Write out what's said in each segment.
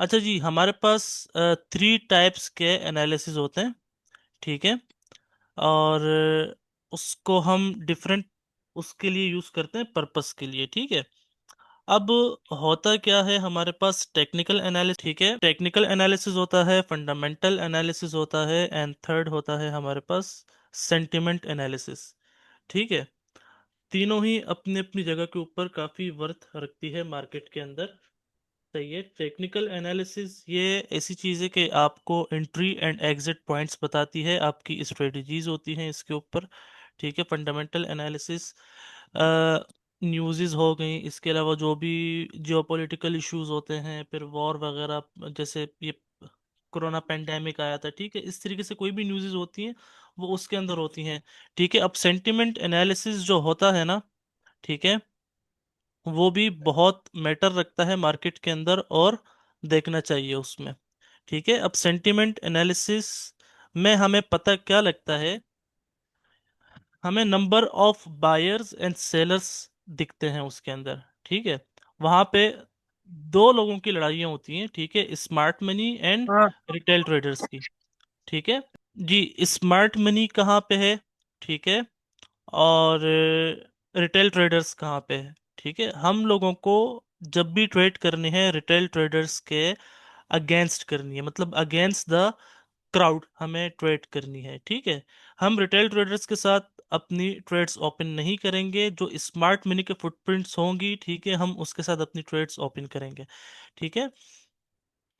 अच्छा जी, हमारे पास 3 टाइप्स के एनालिसिस होते हैं। ठीक है। और उसको हम डिफरेंट उसके लिए यूज करते हैं, पर्पस के लिए। ठीक है। अब होता क्या है, हमारे पास टेक्निकल एनालिसिस। ठीक है, टेक्निकल एनालिसिस होता है, फंडामेंटल एनालिसिस होता है, एंड थर्ड होता है हमारे पास सेंटिमेंट एनालिसिस। ठीक है। तीनों ही अपनी अपनी जगह के ऊपर काफी वर्थ रखती है मार्केट के अंदर। सही है। टेक्निकल एनालिसिस ये ऐसी चीज़ है कि आपको एंट्री एंड एग्जिट पॉइंट्स बताती है, आपकी स्ट्रेटजीज होती हैं इसके ऊपर। ठीक है। फंडामेंटल एनालिसिस न्यूज़ेस हो गई, इसके अलावा जो भी जियोपॉलिटिकल इश्यूज होते हैं, फिर वॉर वगैरह, जैसे ये कोरोना पेंडेमिक आया था। ठीक है, इस तरीके से कोई भी न्यूज़ेस होती हैं वो उसके अंदर होती हैं। ठीक है। अब सेंटिमेंट एनालिसिस जो होता है ना, ठीक है, वो भी बहुत मैटर रखता है मार्केट के अंदर, और देखना चाहिए उसमें। ठीक है। अब सेंटिमेंट एनालिसिस में हमें पता क्या लगता है, हमें number of buyers and sellers दिखते हैं उसके अंदर। ठीक है। वहां पे दो लोगों की लड़ाइयाँ होती हैं। ठीक है, स्मार्ट मनी एंड हाँ। रिटेल ट्रेडर्स की। ठीक है जी। स्मार्ट मनी कहाँ पे है? ठीक है। और रिटेल ट्रेडर्स कहाँ पे है? ठीक है। हम लोगों को जब भी ट्रेड करनी है, रिटेल ट्रेडर्स के अगेंस्ट करनी है, मतलब अगेंस्ट द क्राउड हमें ट्रेड करनी है। ठीक है। हम रिटेल ट्रेडर्स के साथ अपनी ट्रेड्स ओपन नहीं करेंगे, जो स्मार्ट मनी के फुटप्रिंट्स होंगी, ठीक है, हम उसके साथ अपनी ट्रेड्स ओपन करेंगे। ठीक है।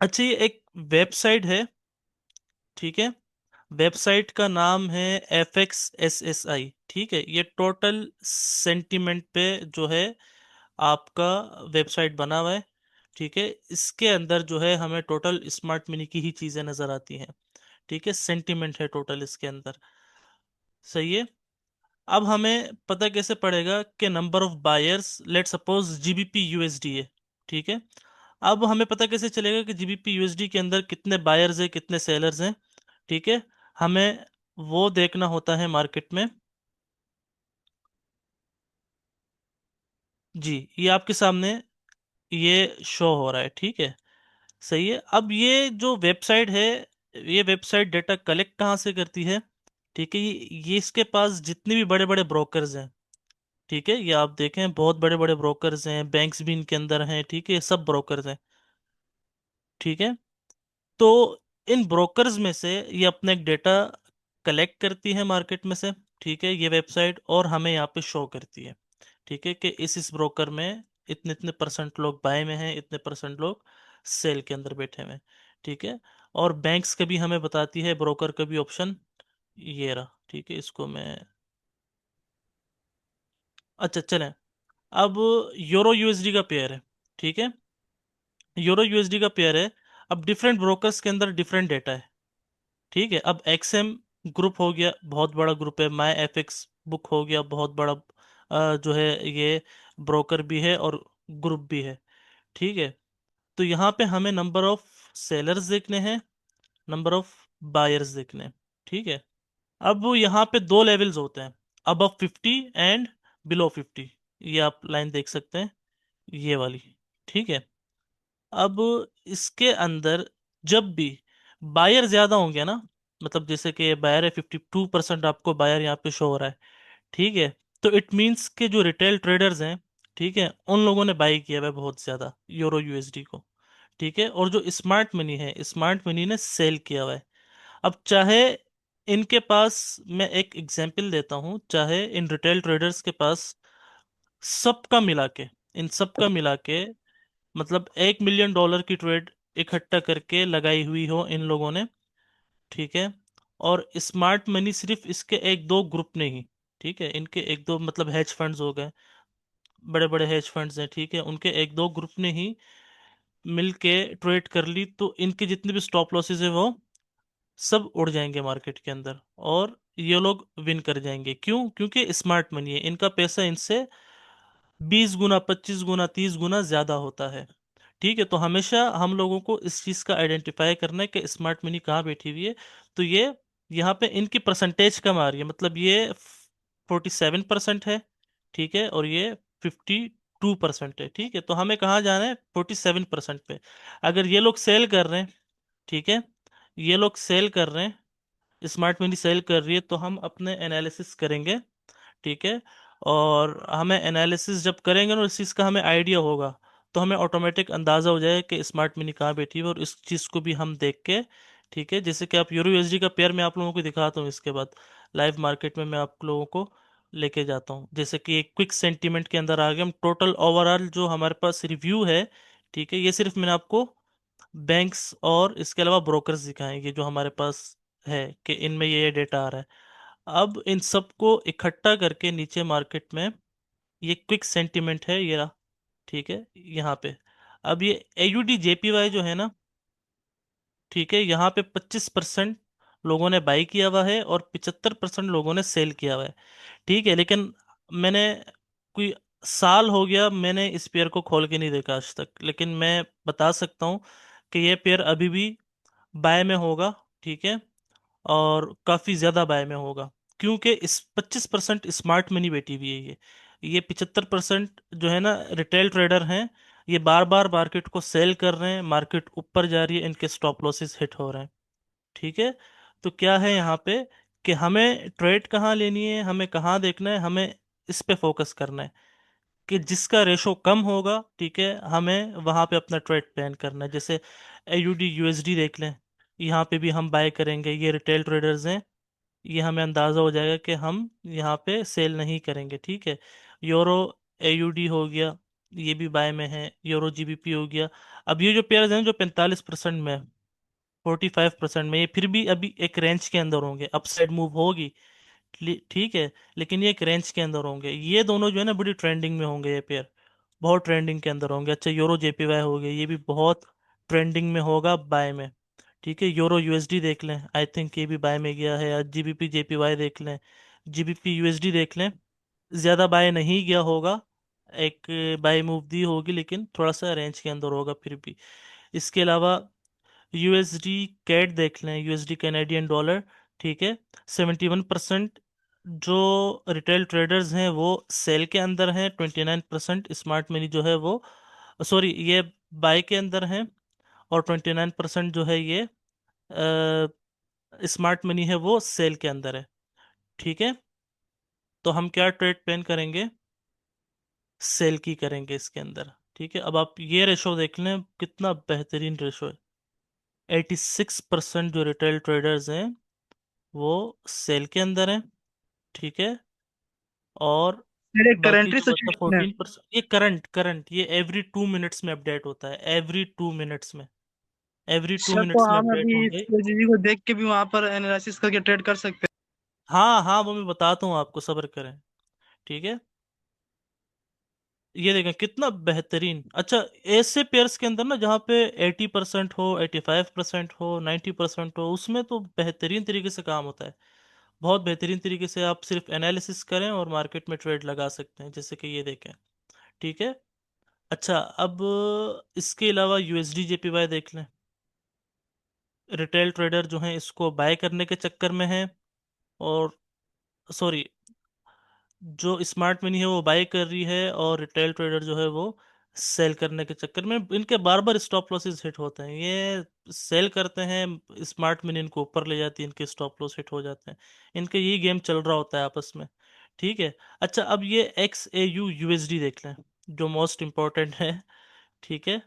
अच्छा, ये एक वेबसाइट है। ठीक है। वेबसाइट का नाम है FXSSI। ठीक है, ये टोटल सेंटिमेंट पे जो है आपका वेबसाइट बना हुआ है। ठीक है। इसके अंदर जो है हमें टोटल स्मार्ट मनी की ही चीजें नजर आती हैं। ठीक है, सेंटिमेंट है टोटल इसके अंदर। सही है। अब हमें पता कैसे पड़ेगा कि number of buyers, let suppose GBP USD है। ठीक है। अब हमें पता कैसे चलेगा कि GBP USD के अंदर कितने बायर्स हैं, कितने सेलर्स हैं? ठीक है। हमें वो देखना होता है मार्केट में। जी, ये आपके सामने ये शो हो रहा है। ठीक है। सही है। अब ये जो वेबसाइट है, ये वेबसाइट डेटा कलेक्ट कहाँ से करती है? ठीक है, ये इसके पास जितने भी बड़े बड़े ब्रोकर्स हैं, ठीक है, ये आप देखें बहुत बड़े बड़े ब्रोकर्स हैं, बैंक्स भी इनके अंदर हैं। ठीक है, ये सब ब्रोकर्स हैं। ठीक है। तो इन ब्रोकर्स में से ये अपना एक डेटा कलेक्ट करती है मार्केट में से। ठीक है, ये वेबसाइट, और हमें यहाँ पे शो करती है। ठीक है, कि इस ब्रोकर में इतने इतने परसेंट लोग बाय में हैं, इतने परसेंट लोग सेल के अंदर बैठे हुए हैं। ठीक है। और बैंक्स का भी हमें बताती है, ब्रोकर का भी ऑप्शन ये रहा। ठीक है, इसको मैं, अच्छा चलें। अब यूरो यूएसडी का पेयर है। ठीक है, यूरो यूएसडी का पेयर है। अब डिफरेंट ब्रोकर्स के अंदर डिफरेंट डेटा है। ठीक है। अब एक्सएम ग्रुप हो गया, बहुत बड़ा ग्रुप है। माई एफएक्स बुक हो गया, बहुत बड़ा जो है ये ब्रोकर भी है और ग्रुप भी है। ठीक है। तो यहाँ पे हमें नंबर ऑफ सेलर्स देखने हैं, नंबर ऑफ बायर्स देखने हैं। ठीक है। अब यहाँ पे दो लेवल्स होते हैं, अबव 50 एंड बिलो 50। ये आप लाइन देख सकते हैं, ये वाली। ठीक है। अब इसके अंदर जब भी बायर ज्यादा होंगे ना, मतलब जैसे कि बायर है 52% आपको बायर यहाँ पे शो हो रहा है। ठीक है। तो इट मीन्स के जो रिटेल ट्रेडर्स हैं, ठीक है, उन लोगों ने बाई किया हुआ है बहुत ज्यादा यूरो यूएसडी को। ठीक है। और जो स्मार्ट मनी है, स्मार्ट मनी ने सेल किया हुआ है। अब चाहे इनके पास, मैं एक एग्जांपल देता हूँ, चाहे इन रिटेल ट्रेडर्स के पास सबका मिला के, इन सबका मिला के, मतलब $1 मिलियन की ट्रेड इकट्ठा करके लगाई हुई हो इन लोगों ने। ठीक है। और स्मार्ट मनी सिर्फ इसके एक दो ग्रुप ने ही, ठीक है, इनके एक दो, मतलब हेज फंड्स हो गए, बड़े बड़े हेज फंड्स हैं, ठीक है, उनके एक दो ग्रुप ने ही मिलके ट्रेड कर ली, तो इनके जितने भी स्टॉप लॉसेस है वो सब उड़ जाएंगे मार्केट के अंदर, और ये लोग विन कर जाएंगे। क्यों? क्योंकि स्मार्ट मनी है, इनका पैसा इनसे 20 गुना, 25 गुना, 30 गुना ज्यादा होता है। ठीक है। तो हमेशा हम लोगों को इस चीज का आइडेंटिफाई करना है कि स्मार्ट मनी कहाँ बैठी हुई है। तो ये यहाँ पे इनकी परसेंटेज कम आ रही है, मतलब ये 47% है। ठीक है। और ये 52 2% है, ठीक है। तो हमें कहाँ जाना है? 47% पे। अगर ये लोग सेल कर रहे हैं, ठीक है, ये लोग सेल कर रहे हैं, स्मार्ट मनी सेल कर रही है, तो हम अपने एनालिसिस करेंगे, ठीक है। और हमें एनालिसिस जब करेंगे ना, इस चीज़ का हमें आइडिया होगा, तो हमें ऑटोमेटिक अंदाज़ा हो जाएगा कि स्मार्ट मनी कहाँ बैठी है, और इस चीज़ को भी हम देख के, ठीक है, जैसे कि आप यूरो यूएसडी का पेयर मैं आप लोगों को दिखाता हूँ, इसके बाद लाइव मार्केट में मैं आप लोगों को लेके जाता हूँ। जैसे कि एक क्विक सेंटीमेंट के अंदर आ गए हम, टोटल ओवरऑल जो हमारे पास रिव्यू है, ठीक है, ये सिर्फ मैंने आपको बैंक्स और इसके अलावा ब्रोकर्स दिखाएंगे जो हमारे पास है, कि इनमें ये डेटा आ रहा है। अब इन सबको इकट्ठा करके नीचे मार्केट में ये क्विक सेंटिमेंट है, ये रहा, ठीक है, यहाँ पे। अब ये एयूडी जेपीवाई जो है ना, ठीक है, यहाँ पे 25% लोगों ने बाई किया हुआ है और 75% लोगों ने सेल किया हुआ है, ठीक है। लेकिन मैंने कोई साल हो गया मैंने इस पेयर को खोल के नहीं देखा आज तक, लेकिन मैं बता सकता हूँ कि ये पेयर अभी भी बाय में होगा, ठीक है, और काफ़ी ज़्यादा बाय में होगा, क्योंकि इस 25% स्मार्ट मनी बैठी हुई है, ये 75% जो है ना रिटेल ट्रेडर हैं, ये बार बार मार्केट को सेल कर रहे हैं, मार्केट ऊपर जा रही है, इनके स्टॉप लॉसेस हिट हो रहे हैं, ठीक है। तो क्या है यहाँ पे, कि हमें ट्रेड कहाँ लेनी है, हमें कहाँ देखना है, हमें इस पे फोकस करना है कि जिसका रेशो कम होगा, ठीक है, हमें वहां पे अपना ट्रेड प्लान करना है। जैसे एयूडी यूएसडी देख लें, यहाँ पे भी हम बाय करेंगे, ये रिटेल ट्रेडर्स हैं, ये हमें अंदाज़ा हो जाएगा कि हम यहाँ पे सेल नहीं करेंगे, ठीक है। यूरो एयूडी हो गया, ये भी बाय में है, यूरो जीबीपी हो गया। अब ये जो पेयर्स हैं जो 45% में, 45% में, ये फिर भी अभी एक रेंज के अंदर होंगे, अपसाइड मूव होगी, ठीक है, लेकिन ये एक रेंज के अंदर होंगे। ये दोनों जो है ना बड़ी ट्रेंडिंग में होंगे, ये पेयर बहुत ट्रेंडिंग के अंदर होंगे। अच्छा, यूरो जेपीवाई हो गया, ये भी बहुत ट्रेंडिंग में होगा बाय में, ठीक है। यूरो यूएसडी देख लें, आई थिंक ये भी बाय में गया है। आज जीबीपी जेपीवाई देख लें, जीबीपी यूएसडी देख लें, ज़्यादा बाय नहीं गया होगा, एक बाय मूव दी होगी, लेकिन थोड़ा सा रेंज के अंदर होगा फिर भी। इसके अलावा यूएसडी कैट देख लें, यूएसडी कैनेडियन डॉलर, ठीक है, 71% जो रिटेल ट्रेडर्स हैं वो सेल के अंदर हैं, 29% स्मार्ट मनी जो है वो, सॉरी, ये बाय के अंदर हैं, और 29% जो है ये स्मार्ट मनी है वो सेल के अंदर है, ठीक है। तो हम क्या ट्रेड प्लान करेंगे? सेल की करेंगे इसके अंदर, ठीक है। अब आप ये रेशो देख लें, कितना बेहतरीन रेशो है। 86% जो रिटेल ट्रेडर्स हैं वो सेल के अंदर हैं, ठीक है, और मेरे बाकी करंटली जो बचा सिचुएशन है। 14%, ये करंट करंट ये एवरी 2 मिनट्स में अपडेट होता है, एवरी 2 मिनट्स में, एवरी टू सर तो मिनट्स में हम अपडेट अभी इस होंगे। चीज को देख के भी वहां पर एनालिसिस करके ट्रेड कर सकते हाँ हाँ, वो मैं बताता हूँ आपको, सब्र करें, ठीक है। ये देखें कितना बेहतरीन। अच्छा, ऐसे पेयर्स के अंदर ना जहाँ पे 80% हो, 85% हो, 90% हो, उसमें तो बेहतरीन तरीके से काम होता है, बहुत बेहतरीन तरीके से आप सिर्फ एनालिसिस करें और मार्केट में ट्रेड लगा सकते हैं, जैसे कि ये देखें, ठीक है। अच्छा, अब इसके अलावा यूएसडी जेपीवाई देख लें, रिटेल ट्रेडर जो हैं इसको बाय करने के चक्कर में हैं, और सॉरी, जो स्मार्ट मनी है वो बाय कर रही है, और रिटेल ट्रेडर जो है वो सेल करने के चक्कर में, इनके बार बार स्टॉप लॉसेस हिट होते हैं। ये सेल करते हैं, स्मार्ट मनी इनको ऊपर ले जाती है, इनके स्टॉप लॉस हिट हो जाते हैं, इनके यही गेम चल रहा होता है आपस में, ठीक है। अच्छा, अब ये एक्स ए यू यूएसडी देख लें, जो मोस्ट इम्पोर्टेंट है, ठीक है।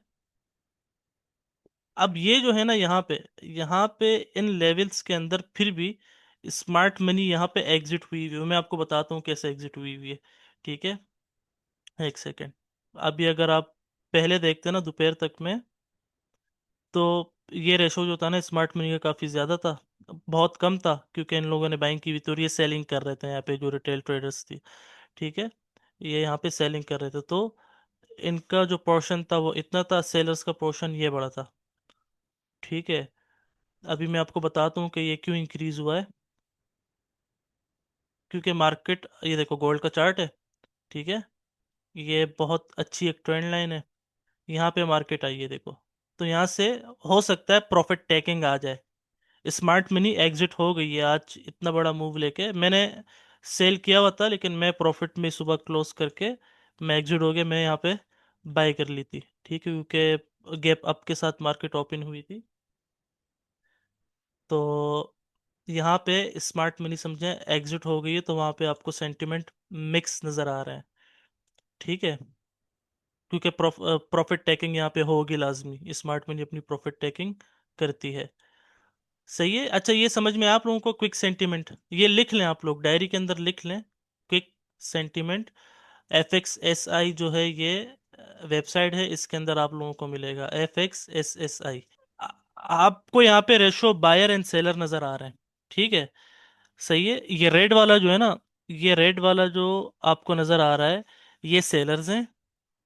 अब ये जो है ना, यहाँ पे इन लेवल्स के अंदर फिर भी स्मार्ट मनी यहाँ पे एग्जिट हुई हुई है। मैं आपको बताता हूँ कैसे एग्जिट हुई हुई है, ठीक है, एक सेकेंड। अभी अगर आप पहले देखते ना दोपहर तक में, तो ये रेशो जो था ना स्मार्ट मनी का काफ़ी ज़्यादा था, बहुत कम था, क्योंकि इन लोगों ने बाइंग की हुई थी, और ये सेलिंग कर रहे थे यहाँ पे जो रिटेल ट्रेडर्स थी, ठीक है, ये यहाँ पे सेलिंग कर रहे थे, तो इनका जो पोर्शन था वो इतना था, सेलर्स का पोर्शन ये बड़ा था, ठीक है। अभी मैं आपको बताता हूँ कि ये क्यों इंक्रीज हुआ है, क्योंकि मार्केट, ये देखो गोल्ड का चार्ट है, ठीक है, ये बहुत अच्छी एक ट्रेंड लाइन है, यहाँ पे मार्केट आई है देखो, तो यहाँ से हो सकता है प्रॉफिट टेकिंग आ जाए। स्मार्ट मनी एग्जिट हो गई है आज, इतना बड़ा मूव लेके मैंने सेल किया हुआ था, लेकिन मैं प्रॉफिट में सुबह क्लोज करके मैं एग्जिट हो गया, मैं यहाँ पे बाय कर ली थी, ठीक है, क्योंकि गैप अप के साथ मार्केट ओपन हुई थी। तो यहाँ पे स्मार्ट मनी समझे एग्जिट हो गई है, तो वहाँ पे आपको सेंटिमेंट मिक्स नज़र आ रहा है, ठीक है, क्योंकि प्रॉफिट टेकिंग यहाँ पे होगी लाजमी, स्मार्ट मनी अपनी प्रॉफिट टेकिंग करती है। सही है। अच्छा, ये समझ में आप लोगों को क्विक सेंटीमेंट, ये लिख लें, आप लोग डायरी के अंदर लिख लें, क्विक सेंटीमेंट, FXSI जो है ये वेबसाइट है, इसके अंदर आप लोगों को मिलेगा FXSSI। आपको यहाँ पे रेशो बायर एंड सेलर नजर आ रहे हैं, ठीक है। सही है। ये रेड वाला जो है ना, ये रेड वाला जो आपको नजर आ रहा है, ये सेलर्स हैं,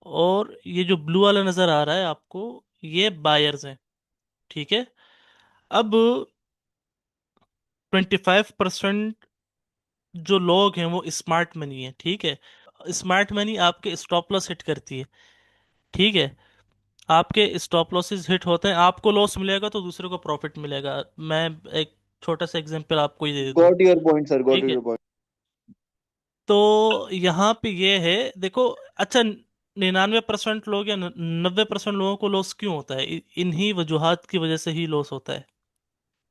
और ये जो ब्लू वाला नजर आ रहा है आपको, ये बायर्स हैं, ठीक है। अब 25% जो लोग हैं वो स्मार्ट मनी है, ठीक है। स्मार्ट मनी आपके स्टॉप लॉस हिट करती है, ठीक है। आपके स्टॉप लॉसेस हिट होते हैं, आपको लॉस मिलेगा तो दूसरे को प्रॉफिट मिलेगा। मैं एक छोटा सा एग्जांपल आपको ही दे देता हूँ, got your point sir, got ठीक है। Your point. तो यहाँ पे ये है, देखो, अच्छा, 99% लोग या 90% लोगों को लॉस क्यों होता है? इन्हीं वजूहात की वजह से ही लॉस होता है,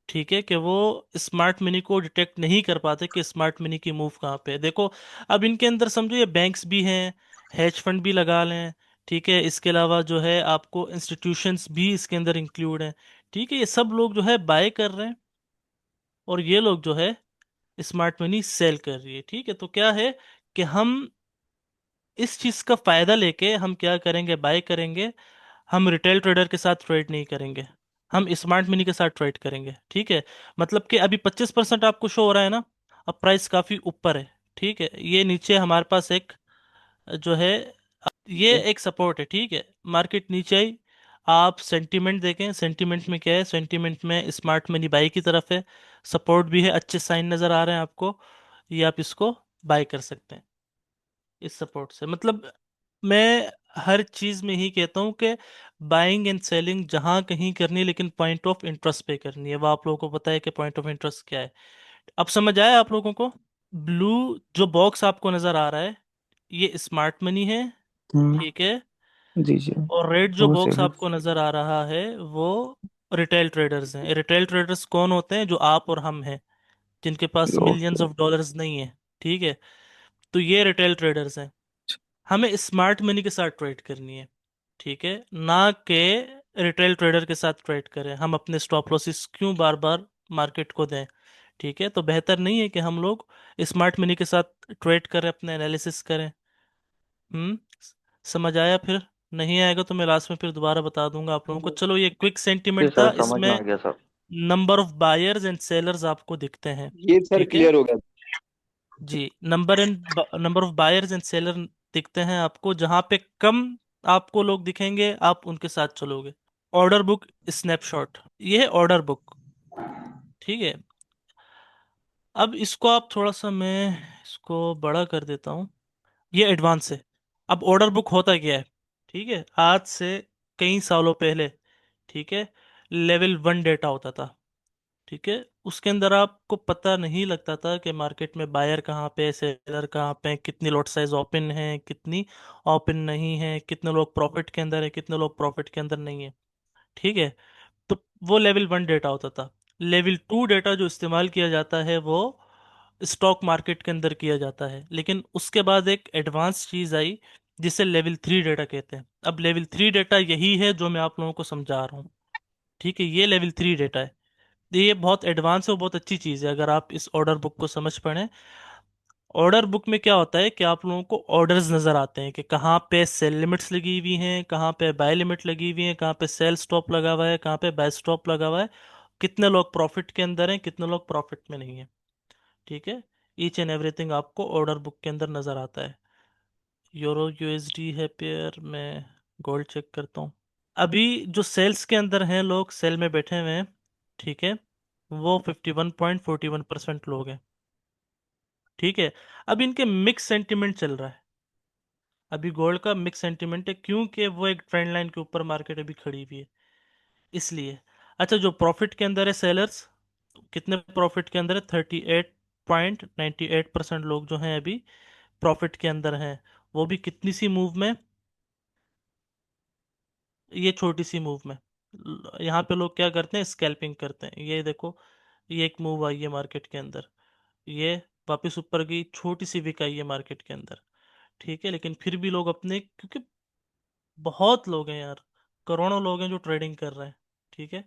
ठीक है, कि वो स्मार्ट मनी को डिटेक्ट नहीं कर पाते कि स्मार्ट मनी की मूव कहाँ पे है। देखो, अब इनके अंदर समझो ये बैंक्स भी हैं, हेज फंड भी लगा लें, ठीक है, इसके अलावा जो है आपको इंस्टीट्यूशंस भी इसके अंदर इंक्लूड हैं, ठीक है। ये सब लोग जो है बाय कर रहे हैं, और ये लोग जो है स्मार्ट मनी सेल कर रही है, ठीक है। तो क्या है कि हम इस चीज का फायदा लेके हम क्या करेंगे, बाय करेंगे। हम रिटेल ट्रेडर के साथ ट्रेड नहीं करेंगे, हम स्मार्ट मनी के साथ ट्रेड करेंगे, ठीक है। मतलब कि अभी 25% आपको शो हो रहा है ना, अब प्राइस काफी ऊपर है, ठीक है। ये नीचे हमारे पास एक जो है, ठीक ये है। एक सपोर्ट है, ठीक है। मार्केट नीचे आई, आप सेंटीमेंट देखें, सेंटीमेंट में क्या है, सेंटीमेंट में स्मार्ट मनी बाई की तरफ है, सपोर्ट भी है, अच्छे साइन नजर आ रहे हैं आपको, ये आप इसको बाय कर सकते हैं इस सपोर्ट से। मतलब मैं हर चीज में ही कहता हूँ कि बाइंग एंड सेलिंग जहां कहीं करनी है, लेकिन पॉइंट ऑफ इंटरेस्ट पे करनी है। वो आप लोगों को पता है कि पॉइंट ऑफ इंटरेस्ट क्या है। अब समझ आया आप लोगों को? ब्लू जो बॉक्स आपको नजर आ रहा है, ये स्मार्ट मनी है, हम्म। ठीक है। जी जी। और रेड जो वो बॉक्स सेलर। आपको नजर आ रहा है वो रिटेल ट्रेडर्स हैं। रिटेल ट्रेडर्स कौन होते हैं? जो आप और हम हैं, जिनके पास मिलियंस ओके। ऑफ डॉलर्स नहीं है, ठीक है। तो ये रिटेल ट्रेडर्स हैं। हमें स्मार्ट मनी के साथ ट्रेड करनी है, ठीक है, ना कि रिटेल ट्रेडर के साथ ट्रेड करें। हम अपने स्टॉप लॉसेस क्यों बार बार मार्केट को दें, ठीक है। तो बेहतर नहीं है कि हम लोग स्मार्ट मनी के साथ ट्रेड करें, अपने एनालिसिस करें। हम्म। समझ आया? फिर नहीं आएगा तो मैं लास्ट में फिर दोबारा बता दूंगा आप लोगों को। चलो, ये क्विक जी सेंटीमेंट सर, था, समझ में इसमें आ गया sir. Number of buyers and sellers आपको दिखते हैं, ये सर ठीक है। क्लियर हो गया। जी, number of buyers and seller दिखते हैं आपको, जहां पे कम आपको लोग दिखेंगे आप उनके साथ चलोगे। ऑर्डर बुक स्नैपशॉट, ये है ऑर्डर बुक, ठीक है। अब इसको आप थोड़ा सा, मैं इसको बड़ा कर देता हूँ, ये एडवांस है। अब ऑर्डर बुक होता क्या है, ठीक है, आज से कई सालों पहले, ठीक है, लेवल 1 डेटा होता था, ठीक है। उसके अंदर आपको पता नहीं लगता था कि मार्केट में बायर कहाँ पे है, सेलर कहाँ पे है, कितनी लॉट साइज ओपन है, कितनी ओपन नहीं है, कितने लोग प्रॉफिट के अंदर है, कितने लोग प्रॉफिट के अंदर नहीं है, ठीक है। तो वो लेवल 1 डेटा होता था। लेवल 2 डेटा जो इस्तेमाल किया जाता है वो स्टॉक मार्केट के अंदर किया जाता है, लेकिन उसके बाद एक एडवांस चीज आई जिसे लेवल 3 डेटा कहते हैं। अब लेवल 3 डेटा यही है जो मैं आप लोगों को समझा रहा हूँ, ठीक है, ये लेवल 3 डेटा है। ये बहुत एडवांस है और बहुत अच्छी चीज़ है अगर आप इस ऑर्डर बुक को समझ पड़े। ऑर्डर बुक में क्या होता है कि आप लोगों को ऑर्डर्स नज़र आते हैं कि कहाँ पे सेल लिमिट्स लगी हुई हैं, कहाँ पे बाय लिमिट लगी हुई है, कहाँ पे सेल स्टॉप लगा हुआ है, कहाँ पे बाय स्टॉप लगा हुआ है, कितने लोग प्रॉफिट के अंदर हैं, कितने लोग प्रॉफिट में नहीं है, ठीक है। ईच एंड एवरीथिंग आपको ऑर्डर बुक के अंदर नज़र आता है। यूरो यूएसडी है पेयर, मैं गोल्ड चेक करता हूँ। अभी जो सेल्स के अंदर हैं, लोग सेल में बैठे हुए हैं, ठीक है, वो 51.41% लोग हैं, ठीक है। अब इनके मिक्स सेंटिमेंट चल रहा है, अभी गोल्ड का मिक्स सेंटिमेंट है, क्योंकि वो एक ट्रेंड लाइन के ऊपर मार्केट अभी खड़ी हुई है, इसलिए। अच्छा, जो प्रॉफिट के अंदर है सेलर्स, कितने प्रॉफिट के अंदर है? 38.98% लोग जो हैं अभी प्रॉफिट के अंदर हैं। वो भी कितनी सी मूव में, ये छोटी सी मूव में। यहाँ पे लोग क्या करते हैं, स्कैल्पिंग करते हैं। ये देखो, ये एक मूव आई है मार्केट के अंदर, ये वापस ऊपर गई, छोटी सी विक आई है मार्केट के अंदर, ठीक है। लेकिन फिर भी लोग अपने, क्योंकि बहुत लोग हैं यार, करोड़ों लोग हैं जो ट्रेडिंग कर रहे हैं, ठीक है।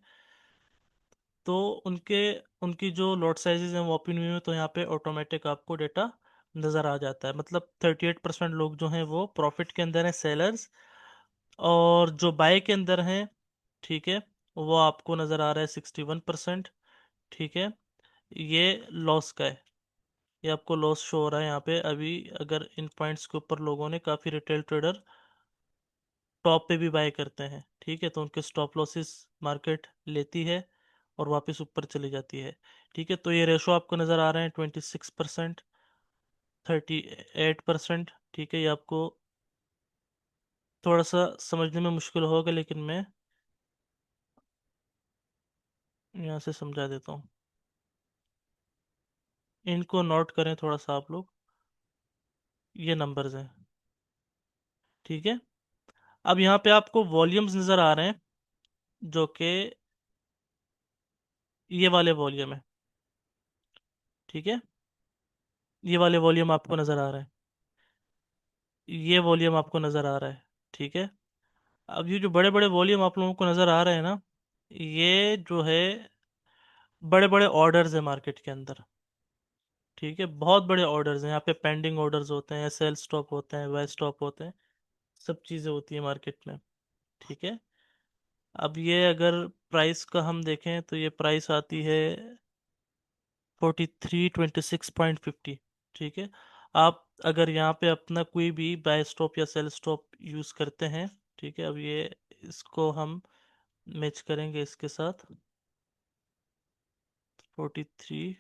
तो उनके उनकी जो लॉट साइजेस हैं वो ओपन व्यू में, तो यहाँ पे ऑटोमेटिक आपको डेटा नज़र आ जाता है। मतलब 38% लोग जो हैं वो प्रॉफिट के अंदर हैं, सेलर्स। और जो बाय के अंदर हैं, ठीक है, वो आपको नज़र आ रहा है 61%, ठीक है। ये लॉस का है, ये आपको लॉस शो हो रहा है यहाँ पे अभी। अगर इन पॉइंट्स के ऊपर लोगों ने, काफ़ी रिटेल ट्रेडर टॉप पे भी बाय करते हैं, ठीक है, तो उनके स्टॉप लॉसेस मार्केट लेती है और वापस ऊपर चली जाती है, ठीक है। तो ये रेशो आपको नज़र आ रहे हैं 26%, 38%, ठीक है। ये आपको थोड़ा सा समझने में मुश्किल होगा, लेकिन मैं यहाँ से समझा देता हूँ। इनको नोट करें थोड़ा सा आप लोग, ये नंबर्स हैं, ठीक है। अब यहाँ पे आपको वॉल्यूम्स नज़र आ रहे हैं, जो कि ये वाले वॉल्यूम है, ठीक है। ये वाले वॉल्यूम आपको नज़र आ रहे हैं, ये वॉल्यूम आपको नज़र आ रहा है, ठीक है। अब ये जो बड़े बड़े वॉल्यूम आप लोगों को नज़र आ रहे हैं ना, ये जो है बड़े बड़े ऑर्डर्स है मार्केट के अंदर, ठीक है। बहुत बड़े ऑर्डर्स हैं यहाँ पे, पेंडिंग ऑर्डर्स होते हैं, सेल स्टॉप होते हैं, बाय स्टॉप होते हैं, सब चीज़ें होती है मार्केट में, ठीक है। अब ये अगर प्राइस का हम देखें तो ये प्राइस आती है 4326.50, ठीक है। आप अगर यहाँ पे अपना कोई भी बाय स्टॉप या सेल स्टॉप यूज़ करते हैं, ठीक है। अब ये, इसको हम मैच करेंगे इसके साथ, 43,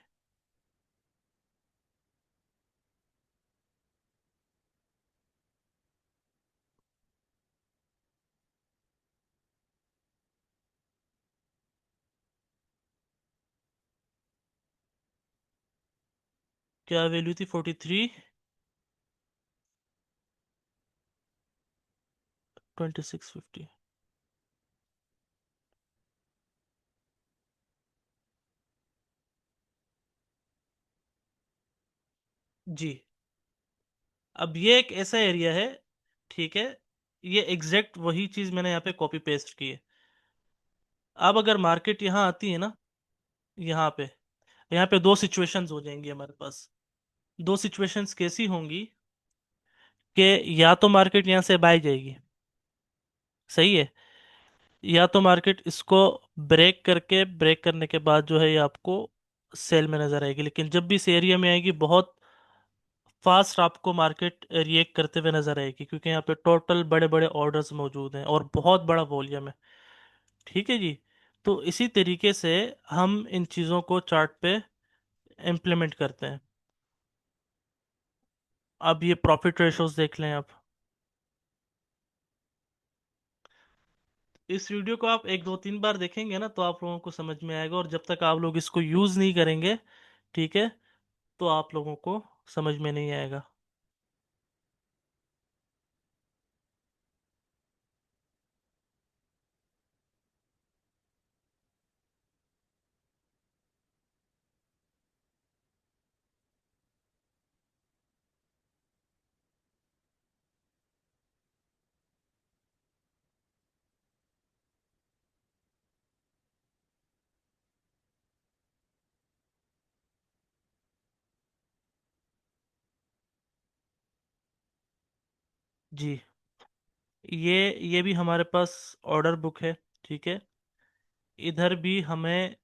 क्या वैल्यू थी, 432650। जी। अब ये एक ऐसा एरिया है, ठीक है, ये एग्जैक्ट वही चीज़ मैंने यहाँ पे कॉपी पेस्ट की है। अब अगर मार्केट यहाँ आती है ना, यहाँ पे, यहाँ पे दो सिचुएशंस हो जाएंगी हमारे पास। दो सिचुएशंस कैसी होंगी कि या तो मार्केट यहाँ से बाय जाएगी, सही है, या तो मार्केट इसको ब्रेक करने के बाद जो है ये आपको सेल में नजर आएगी। लेकिन जब भी इस एरिया में आएगी, बहुत फास्ट आपको मार्केट रिएक्ट करते हुए नजर आएगी, क्योंकि यहाँ पे टोटल बड़े बड़े ऑर्डर्स मौजूद हैं और बहुत बड़ा वॉल्यूम है, ठीक है जी। तो इसी तरीके से हम इन चीज़ों को चार्ट पे इम्प्लीमेंट करते हैं। अब ये प्रॉफिट रेशोज देख लें आप। इस वीडियो को आप एक दो तीन बार देखेंगे ना, तो आप लोगों को समझ में आएगा। और जब तक आप लोग इसको यूज़ नहीं करेंगे, ठीक है, तो आप लोगों को समझ में नहीं आएगा। जी। ये भी हमारे पास ऑर्डर बुक है, ठीक है। इधर भी हमें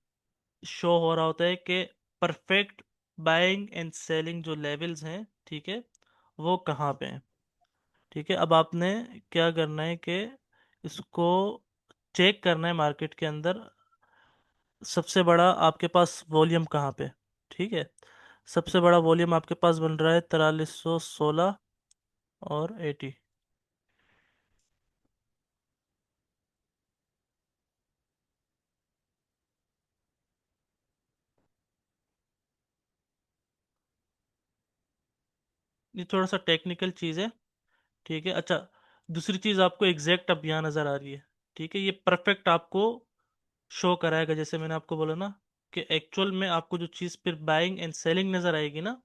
शो हो रहा होता है कि परफेक्ट बाइंग एंड सेलिंग जो लेवल्स हैं, ठीक है, वो कहाँ पे हैं, ठीक है। अब आपने क्या करना है कि इसको चेक करना है मार्केट के अंदर, सबसे बड़ा आपके पास वॉल्यूम कहाँ पे, ठीक है। सबसे बड़ा वॉल्यूम आपके पास बन रहा है 4316 और 80। ये थोड़ा सा टेक्निकल चीज़ है, ठीक है। अच्छा, दूसरी चीज़ आपको एग्जैक्ट अब यहाँ नज़र आ रही है। ठीक है, ये परफेक्ट आपको शो कराएगा, जैसे मैंने आपको बोला ना कि एक्चुअल में आपको जो चीज़ फिर बाइंग एंड सेलिंग नज़र आएगी ना,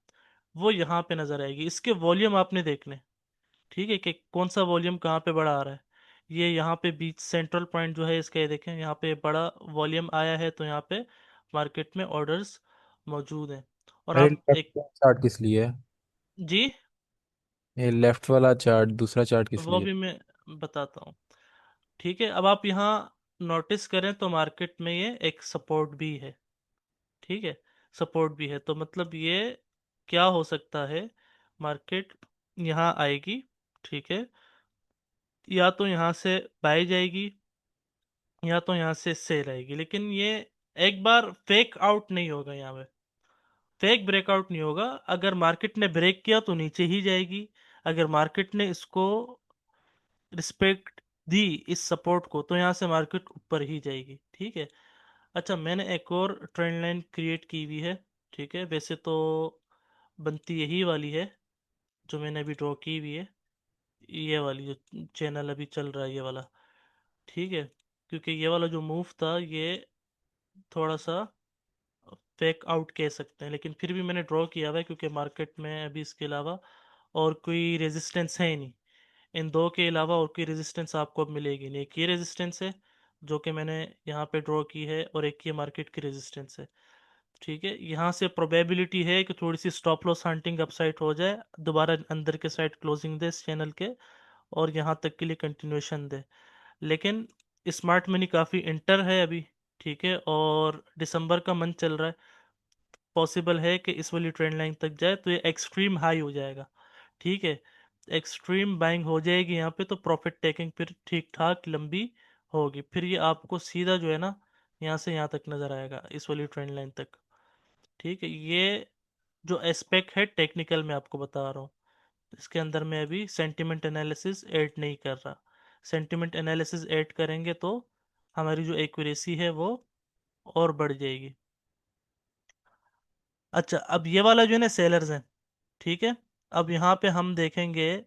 वो यहाँ पे नज़र आएगी। इसके वॉल्यूम आपने देखने, ठीक है, कि कौन सा वॉल्यूम कहाँ पे बड़ा आ रहा है। ये यहाँ पे बीच सेंट्रल पॉइंट जो है इसका, ये देखें यहाँ पे बड़ा वॉल्यूम आया है, तो यहाँ पे मार्केट में ऑर्डर्स मौजूद हैं। और अरे आप लेफ्ट एक, चार्ट किस लिए है? जी, ये लेफ्ट वाला चार्ट, दूसरा चार्ट किस वो लिए? भी मैं बताता हूँ। ठीक है, अब आप यहाँ नोटिस करें तो मार्केट में ये एक सपोर्ट भी है। ठीक है, सपोर्ट भी है, तो मतलब ये क्या हो सकता है, मार्केट यहाँ आएगी, ठीक है, या तो यहाँ से बाई जाएगी, या तो यहाँ से सेल आएगी, लेकिन ये एक बार फेक आउट नहीं होगा यहाँ पे, फेक ब्रेकआउट नहीं होगा। अगर मार्केट ने ब्रेक किया तो नीचे ही जाएगी, अगर मार्केट ने इसको रिस्पेक्ट दी इस सपोर्ट को, तो यहाँ से मार्केट ऊपर ही जाएगी। ठीक है। अच्छा, मैंने एक और ट्रेंड लाइन क्रिएट की हुई है। ठीक है, वैसे तो बनती यही वाली है जो मैंने अभी ड्रॉ की हुई है, ये वाली जो चैनल अभी चल रहा है, ये वाला। ठीक है, क्योंकि ये वाला जो मूव था ये थोड़ा सा फेक आउट कह सकते हैं, लेकिन फिर भी मैंने ड्रॉ किया हुआ है क्योंकि मार्केट में अभी इसके अलावा और कोई रेजिस्टेंस है ही नहीं। इन दो के अलावा और कोई रेजिस्टेंस आपको अब मिलेगी नहीं। एक ये रेजिस्टेंस है जो कि मैंने यहाँ पे ड्रॉ की है, और एक ये मार्केट की रेजिस्टेंस है। ठीक है, यहाँ से प्रोबेबिलिटी है कि थोड़ी सी स्टॉप लॉस हंटिंग अपसाइड हो जाए, दोबारा अंदर के साइड क्लोजिंग दे इस चैनल के, और यहाँ तक के लिए कंटिन्यूएशन दे। लेकिन स्मार्ट मनी काफ़ी इंटर है अभी। ठीक है, और दिसंबर का मंथ चल रहा है, पॉसिबल है कि इस वाली ट्रेंड लाइन तक जाए तो ये एक्सट्रीम हाई हो जाएगा। ठीक है, एक्सट्रीम बाइंग हो जाएगी यहाँ पे, तो प्रॉफिट टेकिंग फिर ठीक ठाक लंबी होगी, फिर ये आपको सीधा जो है ना यहाँ से यहाँ तक नज़र आएगा, इस वाली ट्रेंड लाइन तक। ठीक है, ये जो एस्पेक्ट है टेक्निकल में आपको बता रहा हूँ, इसके अंदर मैं अभी सेंटिमेंट एनालिसिस ऐड नहीं कर रहा। सेंटिमेंट एनालिसिस ऐड करेंगे तो हमारी जो एक्यूरेसी है वो और बढ़ जाएगी। अच्छा, अब ये वाला जो है ना सेलर्स हैं। ठीक है, अब यहाँ पे हम देखेंगे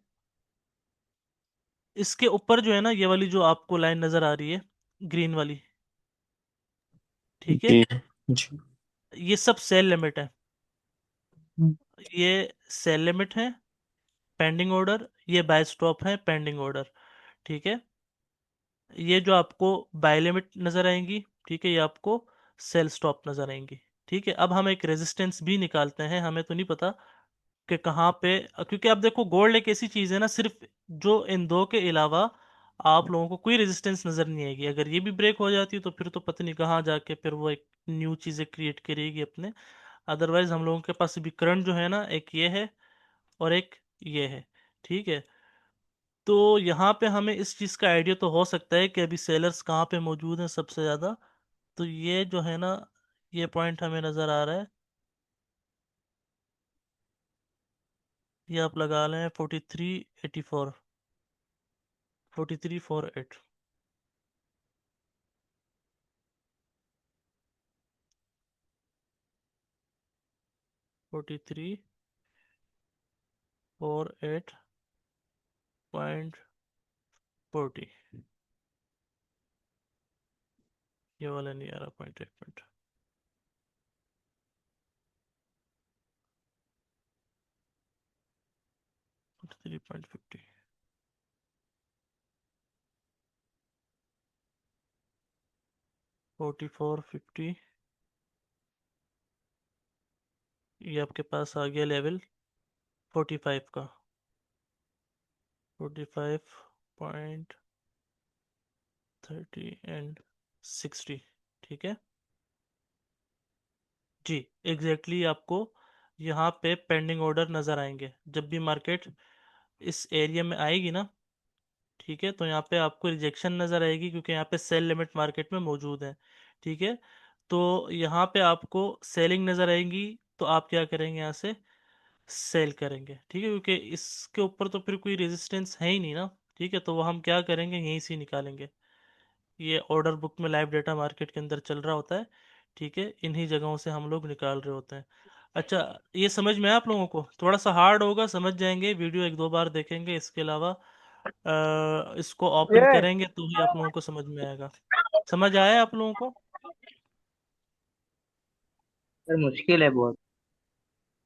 इसके ऊपर जो है ना, ये वाली जो आपको लाइन नज़र आ रही है, ग्रीन वाली। ठीक है, जी जी। ये सब सेल लिमिट है, हम्म, ये सेल लिमिट है, पेंडिंग ऑर्डर, ये बाय स्टॉप है, पेंडिंग ऑर्डर। ठीक है, ये जो आपको बाय लिमिट नज़र आएंगी, ठीक है, ये आपको सेल स्टॉप नज़र आएंगी। ठीक है, अब हम एक रेजिस्टेंस भी निकालते हैं, हमें तो नहीं पता कि कहाँ पे, क्योंकि आप देखो गोल्ड एक ऐसी चीज़ है ना, सिर्फ जो इन दो के अलावा आप लोगों को कोई रेजिस्टेंस नज़र नहीं आएगी। अगर ये भी ब्रेक हो जाती है तो फिर तो पता नहीं कहाँ जाके फिर वो एक न्यू चीज़ें क्रिएट करेगी अपने। अदरवाइज हम लोगों के पास अभी करंट जो है ना, एक ये है और एक ये है। ठीक है, तो यहाँ पे हमें इस चीज़ का आइडिया तो हो सकता है कि अभी सेलर्स कहाँ पे मौजूद हैं सबसे ज़्यादा। तो ये जो है ना, ये पॉइंट हमें नज़र आ रहा है, ये आप लगा लें 4384, 4348। 4348.40, ये वाला नहीं आ रहा पॉइंट, एक मिनट। 43.50, 4450, ये आपके पास आ गया लेवल 45 का, 45.30 एंड 60। ठीक है जी, एग्जैक्टली exactly आपको यहाँ पे पेंडिंग ऑर्डर नज़र आएंगे जब भी मार्केट इस एरिया में आएगी ना। ठीक है, तो यहाँ पे आपको रिजेक्शन नज़र आएगी क्योंकि यहाँ पे सेल लिमिट मार्केट में मौजूद है। ठीक है, तो यहाँ पे आपको सेलिंग नज़र आएगी, तो आप क्या करेंगे, यहाँ से सेल करेंगे। ठीक है, क्योंकि इसके ऊपर तो फिर कोई रेजिस्टेंस है ही नहीं ना। ठीक है, तो वो हम क्या करेंगे, यहीं से निकालेंगे। ये ऑर्डर बुक में लाइव डेटा मार्केट के अंदर चल रहा होता है। ठीक है, इन्हीं जगहों से हम लोग निकाल रहे होते हैं। अच्छा, ये समझ में आया आप लोगों को? थोड़ा सा हार्ड होगा, समझ जाएंगे, वीडियो एक दो बार देखेंगे, इसके अलावा इसको ओपन करेंगे तो ही आप लोगों को समझ में आएगा। समझ आया आप लोगों को? सर मुश्किल है बहुत।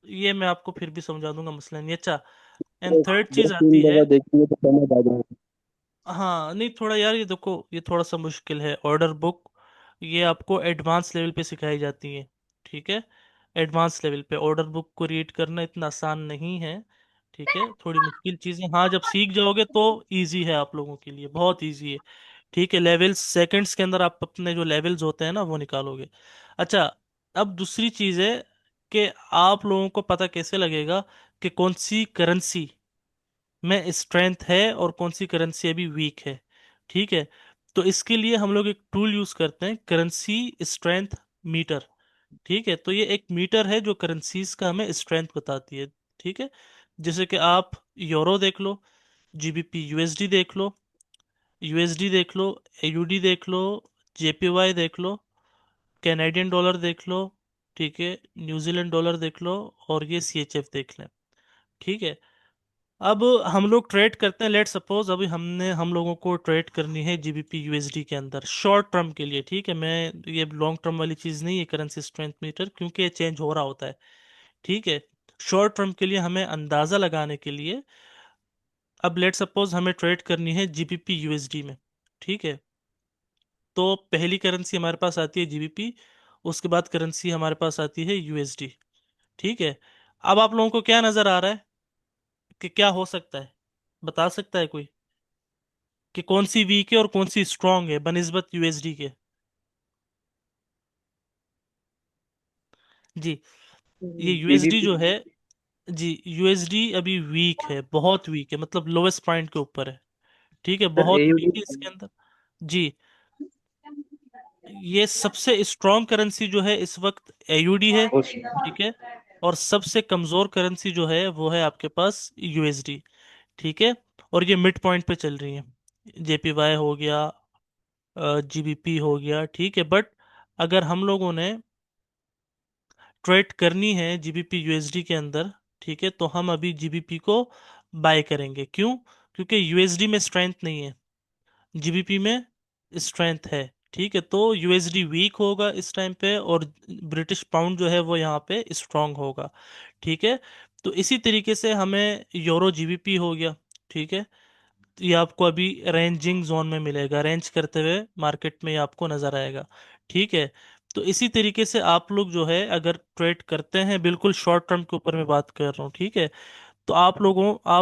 ये मैं आपको फिर भी समझा दूंगा, मसला नहीं। अच्छा, एंड दस थर्ड चीज दस तीन आती है। दफा देखिए तो समझ आ जाएगा। हाँ नहीं, थोड़ा यार ये देखो, ये थोड़ा सा मुश्किल है। ऑर्डर बुक ये आपको एडवांस लेवल पे सिखाई जाती है, ठीक है? एडवांस लेवल पे ऑर्डर बुक को रीड करना इतना आसान नहीं है, ठीक है? थोड़ी मुश्किल चीज़ है। हाँ, जब सीख जाओगे तो इजी है आप लोगों के लिए, बहुत इजी है, ठीक है? लेवल्स सेकंड्स के अंदर आप अपने जो लेवल्स होते हैं ना वो निकालोगे। अच्छा, अब दूसरी चीज़ है कि आप लोगों को पता कैसे लगेगा कि कौन सी करेंसी में स्ट्रेंथ है और कौन सी करेंसी अभी वीक है, ठीक है? तो इसके लिए हम लोग एक टूल यूज करते हैं, करेंसी स्ट्रेंथ मीटर, ठीक है? तो ये एक मीटर है जो करेंसीज का हमें स्ट्रेंथ बताती है, ठीक है? जैसे कि आप यूरो देख लो, जीबीपी यूएसडी देख लो, यूएसडी देख लो, एयूडी देख लो, जेपीवाई देख लो, कैनेडियन डॉलर देख लो, ठीक है? न्यूजीलैंड डॉलर देख लो, और ये सीएचएफ देख लें, ठीक है? अब हम लोग ट्रेड करते हैं, लेट सपोज अभी हम लोगों को ट्रेड करनी है जीबीपी यूएसडी के अंदर शॉर्ट टर्म के लिए, ठीक है? मैं ये लॉन्ग टर्म वाली चीज़ नहीं है करेंसी स्ट्रेंथ मीटर, क्योंकि ये चेंज हो रहा होता है, ठीक है? शॉर्ट टर्म के लिए हमें अंदाज़ा लगाने के लिए, अब लेट सपोज हमें ट्रेड करनी है जीबीपी यूएसडी में, ठीक है? तो पहली करेंसी हमारे पास आती है जीबीपी, उसके बाद करेंसी हमारे पास आती है यूएसडी, ठीक है? अब आप लोगों को क्या नज़र आ रहा है कि क्या हो सकता है? बता सकता है कोई कि कौन सी वीक है और कौन सी स्ट्रांग है बनिस्बत यूएसडी के? जी, ये यूएसडी जीबीपी। जो है, जी यूएसडी अभी वीक है, बहुत वीक है, मतलब लोवेस्ट पॉइंट के ऊपर है, ठीक है? सर बहुत वीक एयूडी। है इसके अंदर। जी, ये सबसे स्ट्रांग करेंसी जो है इस वक्त एयूडी है, ठीक है? और सबसे कमजोर करेंसी जो है वो है आपके पास यूएसडी, ठीक है? और ये मिड पॉइंट पे चल रही है, जेपीवाई हो गया, जीबीपी हो गया, ठीक है? बट अगर हम लोगों ने ट्रेड करनी है जीबीपी यूएसडी के अंदर, ठीक है, तो हम अभी जीबीपी को बाय करेंगे। क्यों? क्योंकि यूएसडी में स्ट्रेंथ नहीं है, जीबीपी में स्ट्रेंथ है, ठीक है? तो यूएसडी वीक होगा इस टाइम पे, और ब्रिटिश पाउंड जो है वो यहाँ पे स्ट्रांग होगा, ठीक है? तो इसी तरीके से हमें यूरो जीबीपी हो गया, ठीक है? ये आपको अभी रेंजिंग जोन में मिलेगा, रेंज करते हुए मार्केट में ये आपको नजर आएगा, ठीक है? तो इसी तरीके से आप लोग जो है अगर ट्रेड करते हैं, बिल्कुल शॉर्ट टर्म के ऊपर मैं बात कर रहा हूँ, ठीक है? तो आप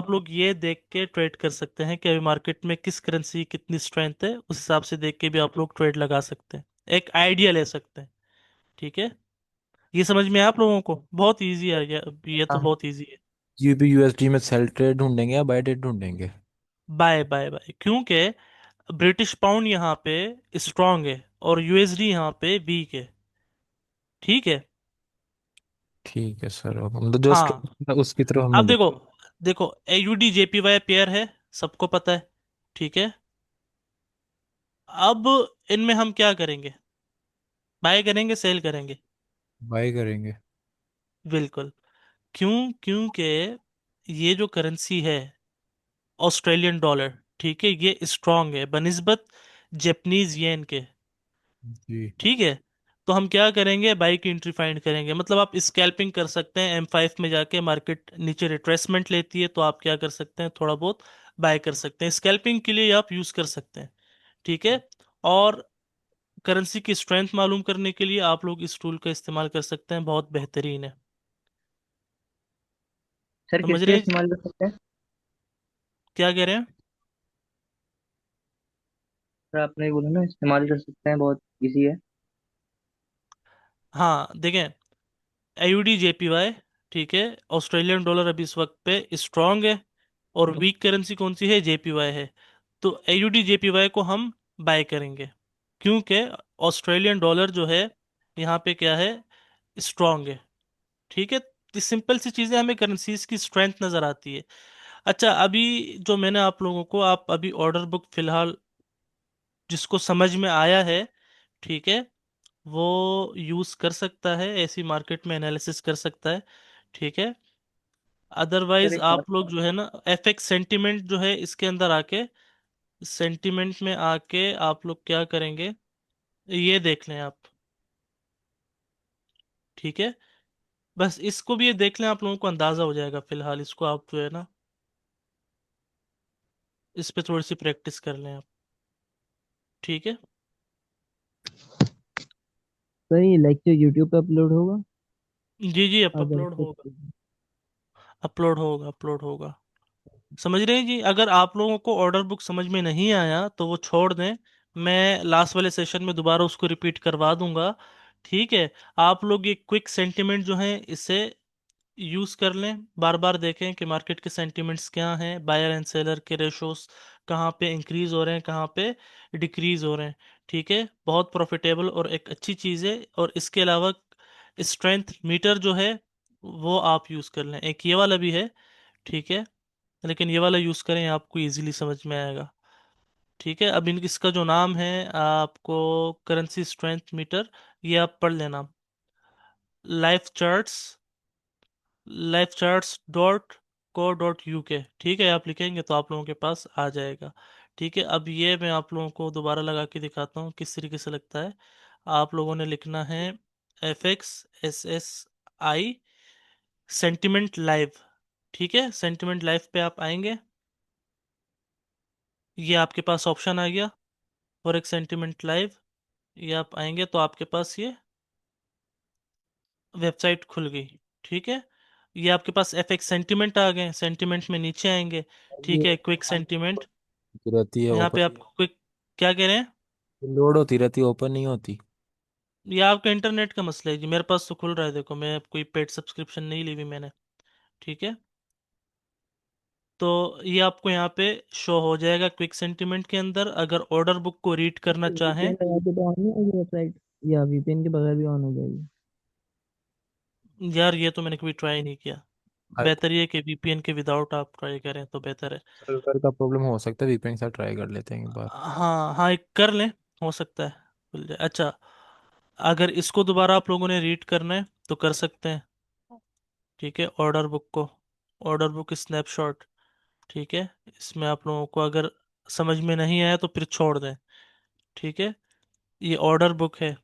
लोग ये देख के ट्रेड कर सकते हैं कि अभी मार्केट में किस करेंसी की कितनी स्ट्रेंथ है, उस हिसाब से देख के भी आप लोग ट्रेड लगा सकते हैं, एक आइडिया ले सकते हैं, ठीक है? ये समझ में आया आप लोगों को? बहुत इजी है ये तो हाँ, बहुत इजी है। यूपी यूएसडी में सेल ट्रेड ढूंढेंगे या बाय ट्रेड ढूंढेंगे? बाय बाय बाय, क्योंकि ब्रिटिश पाउंड यहाँ पे स्ट्रांग है और यूएसडी यहाँ पे वीक है, ठीक है? ठीक है सर, अब मतलब जो हाँ, स्ट्रेंथ है उसकी तरफ अब हमें देख। देखो, देखो एयूडी जेपीवाई पेयर है, सबको पता है, ठीक है? अब इनमें हम क्या करेंगे? बाय करेंगे, सेल करेंगे? बाय करेंगे। बिल्कुल। क्यों? क्योंकि ये जो करेंसी है ऑस्ट्रेलियन डॉलर, ठीक है, ये स्ट्रांग है बनिस्बत जापानीज येन के, जी। ठीक है? तो हम क्या करेंगे? बाई की एंट्री फाइंड करेंगे। मतलब आप स्कैल्पिंग कर सकते हैं, M5 में जाके मार्केट नीचे रिट्रेसमेंट लेती है तो आप क्या कर सकते हैं? थोड़ा बहुत बाय कर सकते हैं, स्कैल्पिंग के लिए आप यूज कर सकते हैं, ठीक है? और करेंसी की स्ट्रेंथ मालूम करने के लिए आप लोग इस टूल का इस्तेमाल कर सकते हैं, बहुत बेहतरीन है। सर समझ किसके रहे लिए हैं? इस्तेमाल कर सकते हैं? क्या कह रहे हैं? सर आपने बोला ना इस्तेमाल कर सकते हैं, बहुत इजी है। हाँ देखें, AUD JPY, ठीक है, ऑस्ट्रेलियन डॉलर अभी इस वक्त पे स्ट्रांग है, और वीक करेंसी कौन सी है? JPY है। तो AUD JPY को हम बाय करेंगे, क्योंकि ऑस्ट्रेलियन डॉलर जो है यहाँ पे क्या है? स्ट्रांग है, ठीक है? तो सिंपल सी चीज़ें, हमें करेंसीज की स्ट्रेंथ नज़र आती है। अच्छा, अभी जो मैंने आप लोगों को, आप अभी ऑर्डर बुक फिलहाल जिसको समझ में आया है, ठीक है, वो यूज कर सकता है, ऐसी मार्केट में एनालिसिस कर सकता है। ठीक है। सर अदरवाइज एक बात। आप लोग जो है ना, एफएक्स सेंटिमेंट जो है इसके अंदर आके, सेंटिमेंट में आके आप लोग क्या करेंगे, ये देख लें आप। ठीक है। बस इसको भी ये देख लें, आप लोगों को अंदाजा हो जाएगा। फिलहाल इसको आप जो है ना, इस पे थोड़ी सी प्रैक्टिस कर लें आप। ठीक है। सर ये लेक्चर यूट्यूब पे अपलोड होगा? जी जी, अब अगर अपलोड तो होगा, अपलोड होगा, अपलोड होगा। समझ रहे हैं जी? अगर आप लोगों को ऑर्डर बुक समझ में नहीं आया तो वो छोड़ दें, मैं लास्ट वाले सेशन में दोबारा उसको रिपीट करवा दूंगा। ठीक है। आप लोग ये क्विक सेंटिमेंट जो है इसे यूज कर लें, बार बार देखें कि मार्केट के सेंटिमेंट्स क्या हैं, बायर एंड सेलर के रेशोस कहाँ पे इंक्रीज हो रहे हैं, कहाँ पे डिक्रीज हो रहे हैं। ठीक है। बहुत प्रॉफिटेबल और एक अच्छी चीज़ है। और इसके अलावा स्ट्रेंथ मीटर जो है वो आप यूज कर लें, एक ये वाला भी है। ठीक है। लेकिन ये वाला यूज करें, आपको इजीली समझ में आएगा। ठीक है। अब इन इसका जो नाम है आपको, करेंसी स्ट्रेंथ मीटर, ये आप पढ़ लेना, life charts, life charts dot co dot UK. ठीक है। आप लिखेंगे तो आप लोगों के पास आ जाएगा। ठीक है। अब ये मैं आप लोगों को दोबारा लगा के दिखाता हूँ किस तरीके से लगता है। आप लोगों ने लिखना है FXSSI सेंटिमेंट लाइव। ठीक है। सेंटिमेंट लाइव पे आप आएंगे, ये आपके पास ऑप्शन आ गया, और एक सेंटिमेंट लाइव, ये आप आएंगे तो आपके पास ये वेबसाइट खुल गई। ठीक है। ये आपके पास FX सेंटिमेंट आ गए, सेंटिमेंट में नीचे आएंगे। ठीक ये है। क्विक सेंटिमेंट, होती रहती है यहाँ पे ओपन, आपको क्विक, क्या कह रहे हैं? लोड होती रहती है, ओपन नहीं होती। ये आपका इंटरनेट का मसला है जी, मेरे पास तो खुल रहा है, देखो मैं कोई पेड सब्सक्रिप्शन नहीं ली हुई मैंने। ठीक है। तो ये आपको यहाँ पे शो हो जाएगा क्विक सेंटिमेंट के अंदर। अगर ऑर्डर बुक को रीड करना चाहें, वीपीएन लगा के तो ऑन नहीं होगी वेबसाइट, या वीपीएन के बगैर भी ऑन हो जाएगी? यार ये तो मैंने कभी ट्राई नहीं किया। बेहतर ये है कि VPN के विदाउट आप ट्राई करें तो बेहतर है। सर्वर का प्रॉब्लम हो सकता है, वीपीएन के साथ ट्राई कर लेते हैं एक बार। हाँ हाँ, एक कर लें, हो सकता है खुल जाए। अच्छा, अगर इसको दोबारा आप लोगों ने रीड करना है तो कर सकते हैं। ठीक है। ऑर्डर बुक को, ऑर्डर बुक स्नैपशॉट। ठीक है। इसमें आप लोगों को अगर समझ में नहीं आया तो फिर छोड़ दें। ठीक है। ये ऑर्डर बुक है,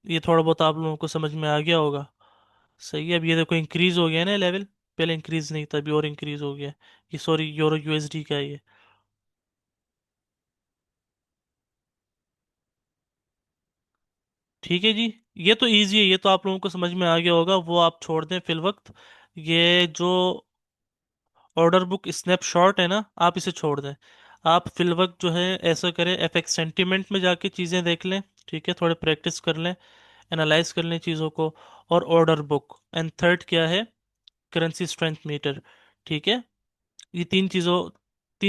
ये थोड़ा बहुत आप लोगों को समझ में आ गया होगा। सही है। अब ये देखो इंक्रीज हो गया ना लेवल, पहले इंक्रीज नहीं था, अभी और इंक्रीज हो गया। ये सॉरी, यूरो USD का है ये। ठीक है जी। ये तो इजी है, ये तो आप लोगों को समझ में आ गया होगा, वो आप छोड़ दें फिल वक्त। ये जो ऑर्डर बुक स्नैपशॉट है ना, आप इसे छोड़ दें। आप फिल वक्त जो है ऐसा करें, FX सेंटिमेंट में जाके चीज़ें देख लें। ठीक है। थोड़े प्रैक्टिस कर लें, एनालाइज कर लें चीज़ों को। और ऑर्डर बुक, एंड थर्ड क्या है, करेंसी स्ट्रेंथ मीटर। ठीक है। ये तीन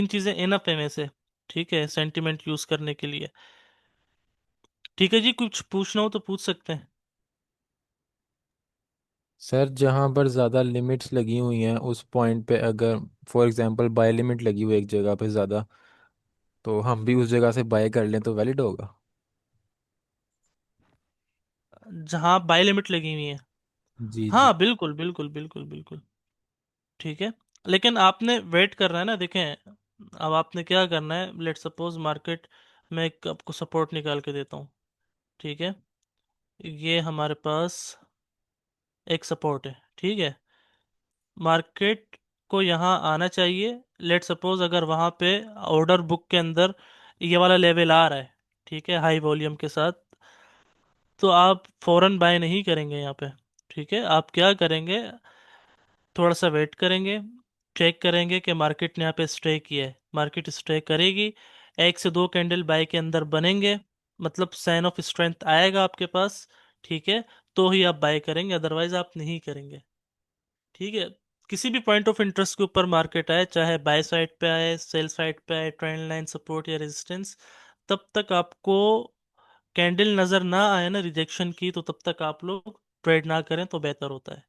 चीज़ें इनफ है वैसे। ठीक है, सेंटिमेंट यूज़ करने के लिए। ठीक है जी, कुछ पूछना हो तो पूछ सकते हैं। सर जहाँ पर ज़्यादा लिमिट्स लगी हुई हैं उस पॉइंट पे, अगर फॉर एग्जांपल बाय लिमिट लगी हुई है एक जगह पे ज़्यादा, तो हम भी उस जगह से बाय कर लें तो वैलिड होगा? जहाँ बाय लिमिट लगी हुई है, जी जी। हाँ बिल्कुल बिल्कुल बिल्कुल बिल्कुल। ठीक है। लेकिन आपने वेट करना है ना, देखें, अब आपने क्या करना है, लेट सपोज मार्केट में एक आपको सपोर्ट निकाल के देता हूँ। ठीक है। ये हमारे पास एक सपोर्ट है। ठीक है। मार्केट को यहाँ आना चाहिए, लेट सपोज अगर वहाँ पे ऑर्डर बुक के अंदर ये वाला लेवल आ रहा है, ठीक है, हाई वॉल्यूम के साथ, तो आप फौरन बाय नहीं करेंगे यहाँ पे। ठीक है। आप क्या करेंगे, थोड़ा सा वेट करेंगे, चेक करेंगे कि मार्केट ने यहाँ पे स्टे किया है। मार्केट स्टे करेगी, एक से दो कैंडल बाय के अंदर बनेंगे, मतलब साइन ऑफ स्ट्रेंथ आएगा आपके पास। ठीक है। तो ही आप बाय करेंगे, अदरवाइज आप नहीं करेंगे। ठीक है। किसी भी पॉइंट ऑफ इंटरेस्ट के ऊपर मार्केट आए, चाहे बाय साइड पे आए, सेल साइड पे आए, ट्रेंड लाइन सपोर्ट या रेजिस्टेंस, तब तक आपको कैंडल नजर ना आए ना रिजेक्शन की, तो तब तक आप लोग ट्रेड ना करें तो बेहतर होता है।